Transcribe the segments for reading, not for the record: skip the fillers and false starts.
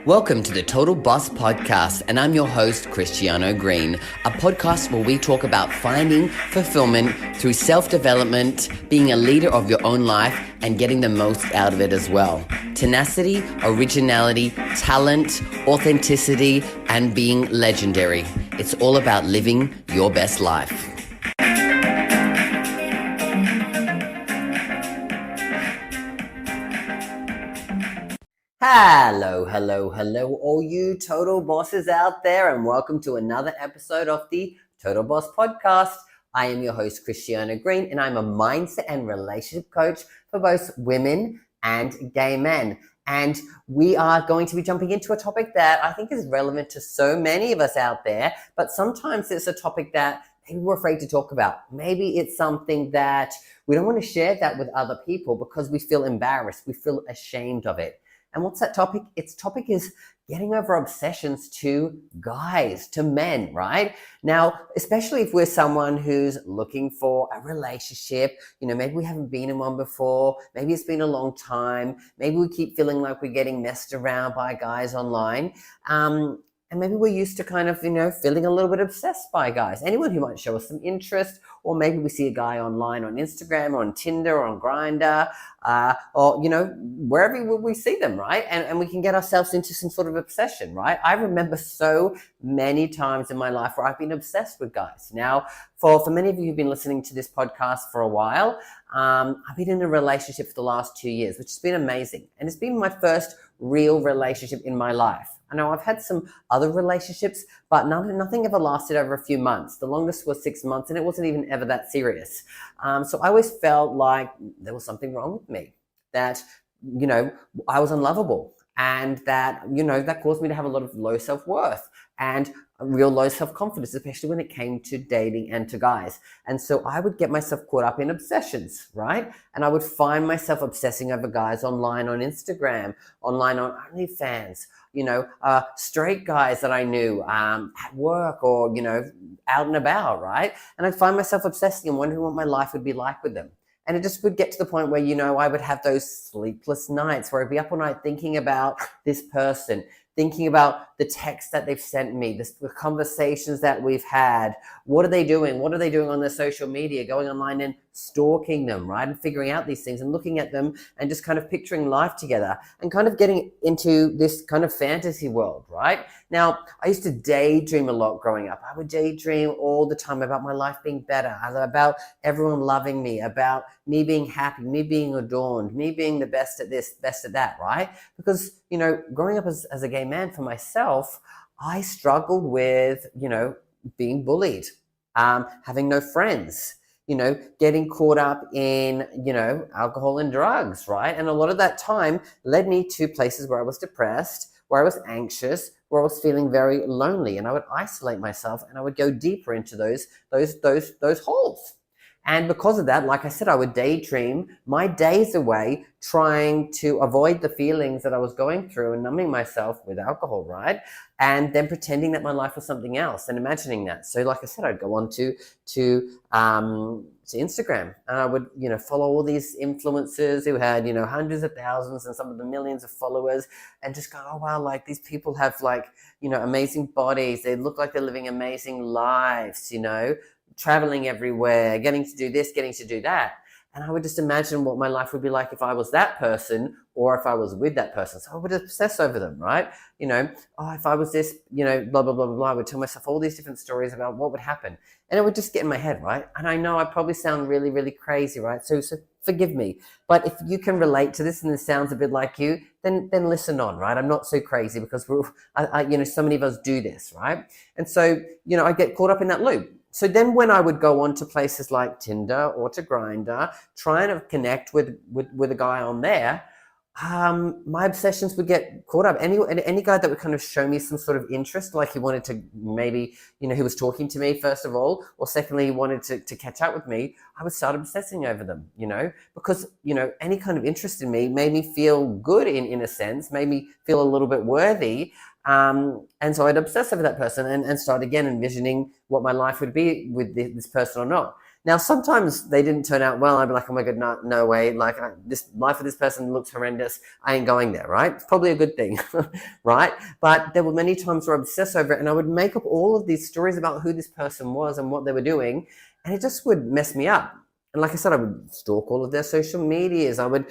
Welcome to the Total Boss Podcast, and I'm your host, Christiano Green, a podcast where we talk about finding fulfillment through self-development, being a leader of your own life, and getting the most out of it as well. Tenacity, originality, talent, authenticity, and being legendary. It's all about living your best life. Hello, all you total bosses out there, and welcome to another episode of the Total Boss Podcast. I am your host, Christiano Green, and I'm a mindset and relationship coach for both women and gay men. And we are going to be jumping into a topic that I think is relevant to so many of us out there, but sometimes it's a topic that maybe we're afraid to talk about. Maybe it's something that we don't want to share that with other people because we feel embarrassed, we feel ashamed of it. And what's that topic? Its topic is getting over obsessions to guys, to men, right? Now, especially if we're someone who's looking for a relationship, maybe we haven't been in one before, maybe it's been a long time, maybe we keep feeling like we're getting messed around by guys online. And maybe we're used to kind of, feeling a little bit obsessed by guys. Anyone who might show us some interest, or maybe we see a guy online on Instagram or on Tinder or on Grindr, or, wherever we see them, right? And we can get ourselves into some sort of obsession, right? I remember so many times in my life where I've been obsessed with guys. Now, for many of you who've been listening to this podcast for a while, I've been in a relationship for the last 2 years, which has been amazing. And it's been my first real relationship in my life. I know I've had some other relationships, but nothing ever lasted over a few months. The longest was 6 months, and it wasn't even ever that serious. So I always felt like there was something wrong with me, that, I was unlovable, and that, that caused me to have a lot of low self-worth and real low self-confidence, especially when it came to dating and to guys. And so I would get myself caught up in obsessions, right? And I would find myself obsessing over guys online on Instagram, online on OnlyFans, straight guys that I knew at work or, out and about, right? And I'd find myself obsessing and wondering what my life would be like with them. And it just would get to the point where, I would have those sleepless nights where I'd be up all night thinking about this person, thinking about the text that they've sent me, the conversations that we've had. What are they doing? What are they doing on their social media? Going online and stalking them, right? And figuring out these things and looking at them and just kind of picturing life together and kind of getting into this kind of fantasy world, right? Now, I used to daydream a lot growing up. I would daydream all the time about my life being better, about everyone loving me, about me being happy, me being adorned, me being the best at this, best at that, right? Because, growing up as a gay man for myself, I struggled with, being bullied, having no friends, getting caught up in, alcohol and drugs, right? And a lot of that time led me to places where I was depressed, where I was anxious, where I was feeling very lonely, and I would isolate myself and I would go deeper into those holes. And because of that, like I said, I would daydream my days away trying to avoid the feelings that I was going through and numbing myself with alcohol, right? And then pretending that my life was something else and imagining that. So like I said, I'd go on to Instagram and I would, follow all these influencers who had, hundreds of thousands and some of the millions of followers and just go, oh, wow, like these people have amazing bodies. They look like they're living amazing lives, traveling everywhere, getting to do this, getting to do that. And I would just imagine what my life would be like if I was that person or if I was with that person. So I would obsess over them, right? If I was this, blah, blah, blah, blah, blah. I would tell myself all these different stories about what would happen. And it would just get in my head, right? And I know I probably sound really, really crazy, right? So forgive me. But if you can relate to this and this sounds a bit like you, then listen on, right? I'm not so crazy because so many of us do this, right? And so, I get caught up in that loop. So then when I would go on to places like Tinder or to Grindr, trying to connect with a guy on there, my obsessions would get caught up. Any guy that would kind of show me some sort of interest, like he wanted to maybe, he was talking to me first of all, or secondly, he wanted to catch up with me, I would start obsessing over them, because, any kind of interest in me made me feel good in a sense, made me feel a little bit worthy. And so I'd obsess over that person and start again envisioning what my life would be with this person or not. Now, sometimes they didn't turn out well. I'd be like, oh my God, no way. Like, this life of this person looks horrendous. I ain't going there, right? It's probably a good thing, right? But there were many times where I would obsess over it and I would make up all of these stories about who this person was and what they were doing. And it just would mess me up. And like I said, I would stalk all of their social medias. I would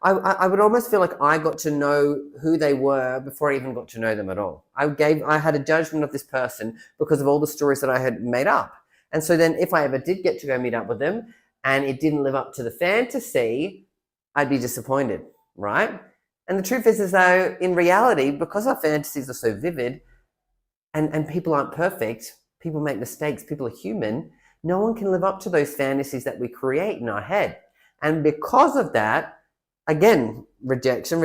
almost feel like I got to know who they were before I even got to know them at all. I had a judgment of this person because of all the stories that I had made up. And so then if I ever did get to go meet up with them and it didn't live up to the fantasy, I'd be disappointed, right? And the truth is though, in reality, because our fantasies are so vivid and people aren't perfect, people make mistakes, people are human, no one can live up to those fantasies that we create in our head. And because of that, again, rejection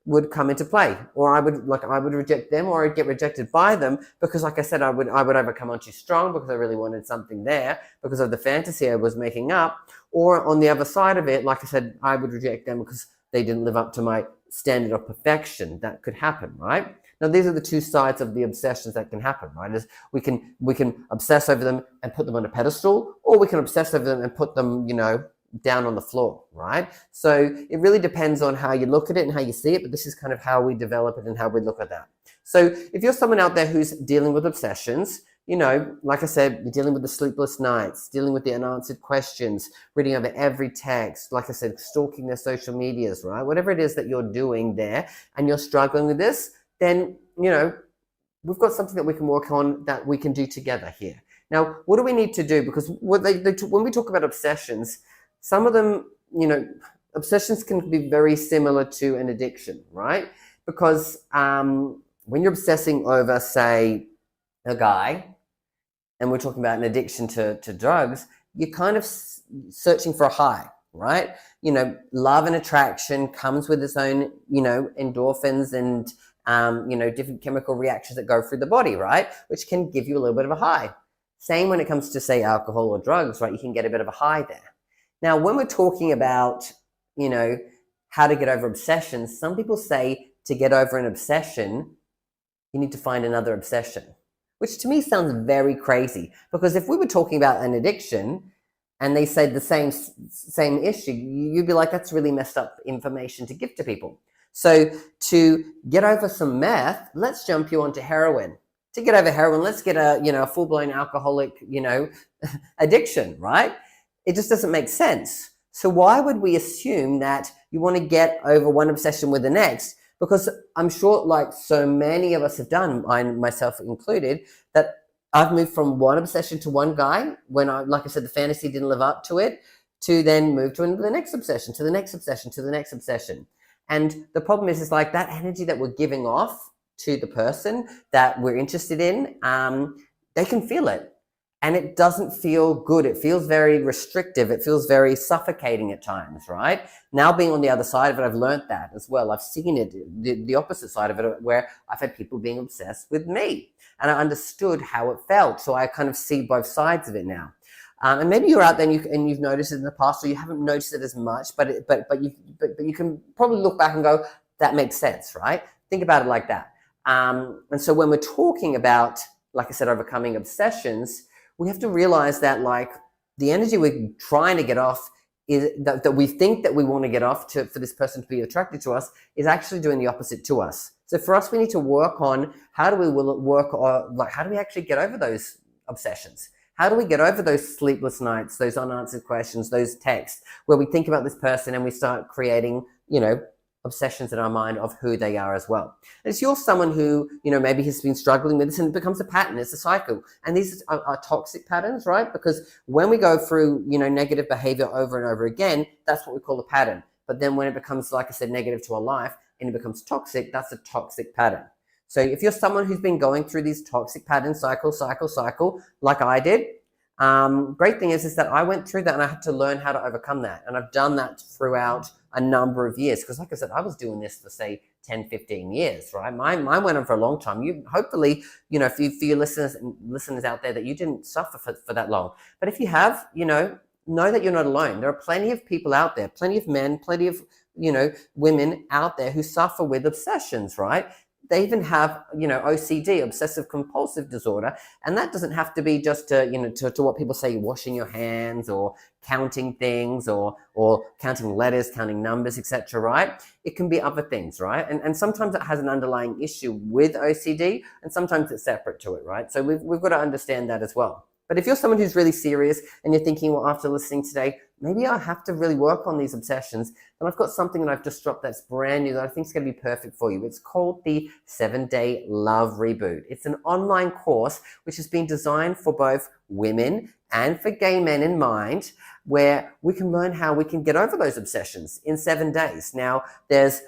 would come into play. Or I would reject them, or I'd get rejected by them because, like I said, I would either come on too strong because I really wanted something there because of the fantasy I was making up. Or on the other side of it, like I said, I would reject them because they didn't live up to my standard of perfection. That could happen, right? Now, these are the two sides of the obsessions that can happen, right? Is we can obsess over them and put them on a pedestal, or we can obsess over them and put them, down on the floor, right? So it really depends on how you look at it and how you see it, but this is kind of how we develop it and how we look at that. So if you're someone out there who's dealing with obsessions, like I said, you're dealing with the sleepless nights, dealing with the unanswered questions, reading over every text, like I said, stalking their social medias, right? Whatever it is that you're doing there and you're struggling with this, then, we've got something that we can work on that we can do together here. Now, what do we need to do? Because when we talk about obsessions, some of them, obsessions can be very similar to an addiction, right? Because when you're obsessing over, say, a guy, and we're talking about an addiction to drugs, you're kind of searching for a high, right? Love and attraction comes with its own, endorphins and different chemical reactions that go through the body, right? Which can give you a little bit of a high. Same when it comes to, say, alcohol or drugs, right? You can get a bit of a high there. Now, when we're talking about, how to get over obsessions, some people say to get over an obsession, you need to find another obsession, which to me sounds very crazy. Because if we were talking about an addiction and they said the same issue, you'd be like, that's really messed up information to give to people. So to get over some meth, let's jump you onto heroin. To get over heroin, let's get a full-blown alcoholic, addiction, right? It just doesn't make sense. So why would we assume that you want to get over one obsession with the next? Because I'm sure, like so many of us have done, I myself included, that I've moved from one obsession to one guy when like I said, the fantasy didn't live up to it, to then move to the next obsession, to the next obsession, to the next obsession. And the problem is like that energy that we're giving off to the person that we're interested in, they can feel it. And it doesn't feel good. It feels very restrictive. It feels very suffocating at times, right? Now being on the other side of it, I've learned that as well. I've seen it, the opposite side of it, where I've had people being obsessed with me. And I understood how it felt. So I kind of see both sides of it now. And maybe you're out there and you've noticed it in the past, or you haven't noticed it as much, but you can probably look back and go, that makes sense, right? Think about it like that. And so when we're talking about, like I said, overcoming obsessions, we have to realize that like the energy we're trying to get off is that we think that we want to get off for this person to be attracted to us is actually doing the opposite to us. So for us, we need to work on how do we actually get over those obsessions? How do we get over those sleepless nights, those unanswered questions, those texts where we think about this person and we start creating, obsessions in our mind of who they are as well. And if you're someone who, maybe has been struggling with this and it becomes a pattern, it's a cycle. And these are toxic patterns, right? Because when we go through, negative behavior over and over again, that's what we call a pattern. But then when it becomes, like I said, negative to our life and it becomes toxic, that's a toxic pattern. So if you're someone who's been going through these toxic patterns, cycle, like I did, great thing is that I went through that and I had to learn how to overcome that. And I've done that throughout a number of years. Because like I said, I was doing this for say 10, 15 years, right? Mine went on for a long time. Hopefully, for your listeners out there that you didn't suffer for that long. But if you have, know that you're not alone. There are plenty of people out there, plenty of men, plenty of, women out there who suffer with obsessions, right? they even have, OCD, obsessive compulsive disorder. And that doesn't have to be just to what people say, washing your hands or counting things or counting letters, counting numbers, etc., right? It can be other things, right? And sometimes it has an underlying issue with OCD, and sometimes it's separate to it, right? So we've got to understand that as well. But if you're someone who's really serious and you're thinking, well, after listening today, maybe I have to really work on these obsessions, then I've got something that I've just dropped that's brand new that I think is going to be perfect for you. It's called the 7-Day Love Reboot. It's an online course which has been designed for both women and for gay men in mind, where we can learn how we can get over those obsessions in 7 days. Now, there's,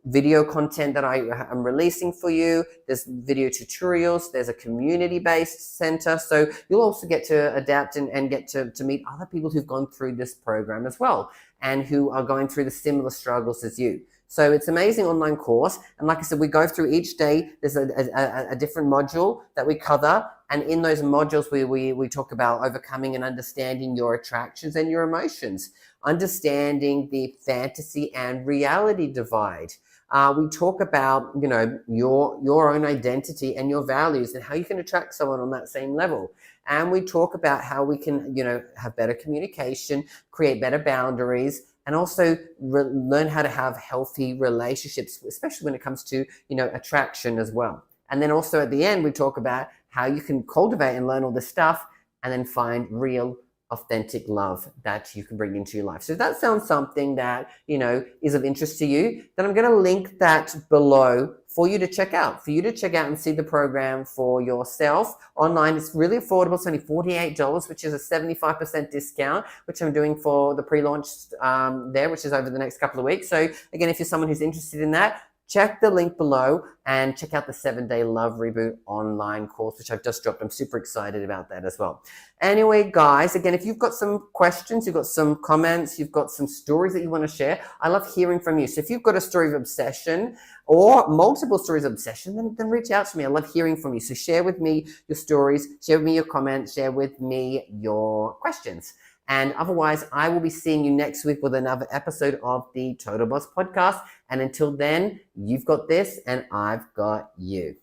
video content that I'm releasing for you. There's video tutorials. There's a community-based center. So you'll also get to adapt and get to meet other people who've gone through this program as well and who are going through the similar struggles as you. So it's an amazing online course. And like I said, we go through each day. There's a different module that we cover. And in those modules, we talk about overcoming and understanding your attractions and your emotions, understanding the fantasy and reality divide. We talk about, your own identity and your values and how you can attract someone on that same level. And we talk about how we can, have better communication, create better boundaries, and also learn how to have healthy relationships, especially when it comes to, attraction as well. And then also at the end, we talk about how you can cultivate and learn all this stuff and then find real, authentic love that you can bring into your life. So if that sounds something that, is of interest to you, then I'm going to link that below for you to check out, and see the program for yourself online. It's really affordable. It's only $48, which is a 75% discount, which I'm doing for the pre-launch there, which is over the next couple of weeks. So again, if you're someone who's interested in that, check the link below and check out the 7-Day Love Reboot online course, which I've just dropped. I'm super excited about that as well. Anyway, guys, again, if you've got some questions, you've got some comments, you've got some stories that you want to share, I love hearing from you. So if you've got a story of obsession or multiple stories of obsession, then reach out to me. I love hearing from you. So share with me your stories, share with me your comments, share with me your questions. And otherwise, I will be seeing you next week with another episode of the Total Boss Podcast. And until then, you've got this and I've got you.